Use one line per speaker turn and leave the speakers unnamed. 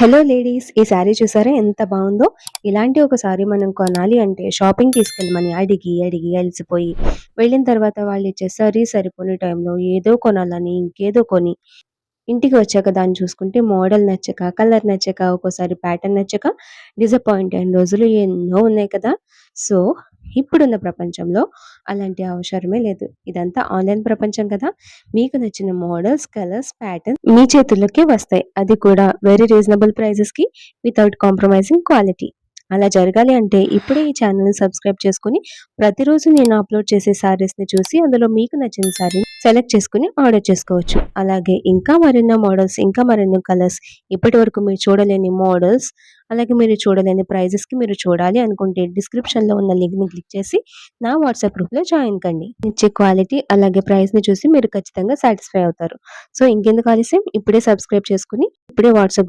Hello ladies! ఈ శారీ చూసారా ఎంత బావుందో? ఇలాంటి ఒక శారీ మనం కొనాలి అంటే షాపింగ్ తీసుకెళ్ళమని అడిగి, అడిగి అలసిపోయి, వెళ్ళిన తర్వాత వాళ్ళిచ్చే సరిపోని టైంలో ఏదో కొనాలని ఇంకేదో కొని, ఇంటికి వచ్చాక దాన్ని చూసుకుంటే మోడల్ నచ్చక, కలర్ నచ్చక, ఒక్కోసారి ప్యాటర్న్ నచ్చక డిసప్పాయింట్ అయిన రోజులు ఎన్నో ఉన్నాయి కదా! సో, ఇప్పుడున్న ప్రపంచంలో అలాంటి అవసరమే లేదు. ఇదంతా ఆన్‌లైన్ ప్రపంచం కదా! మీకు నచ్చిన మోడల్స్, కలర్స్, ప్యాటర్న్స్ మీ చేతుల్లోకే వస్తాయి. అది కూడా వెరీ రీజనబుల్ ప్రైజెస్‌కి వితౌట్ కాంప్రమైజింగ్ క్వాలిటీ. అలా జరగాలి అంటే ఇప్పుడే ఈ ఛానెల్‌ని సబ్స్క్రైబ్ చేసుకొని, ప్రతిరోజు నేను అప్‌లోడ్ చేసే శారీస్‌ని చూసి అందులో మీకు నచ్చిన శారీని సెలెక్ట్ చేసుకొని ఆర్డర్ చేసుకోవచ్చు. అలాగే ఇంకా మరెన్నో మోడల్స్, ఇంకా మరెన్నో కలర్స్, ఇప్పటివరకు మీరు చూడలేని మోడల్స్, అలాగే మీరు చూడలేని ప్రైజెస్‌కి మీరు చూడాలి అనుకుంటే డిస్క్రిప్షన్‌లో ఉన్న లింక్‌ని క్లిక్ చేసి నా వాట్సాప్ గ్రూప్‌లో జాయిన్ కండి. ఇచ్చే క్వాలిటీ అలాగే ప్రైస్‌ని చూసి మీరు ఖచ్చితంగా సాటిస్ఫై అవుతారు. సో, ఇంకెందుకు ఆలస్యం ఇప్పుడే సబ్స్క్రైబ్ చేసుకొని, ఇప్పుడే వాట్సాప్ గ్రూప్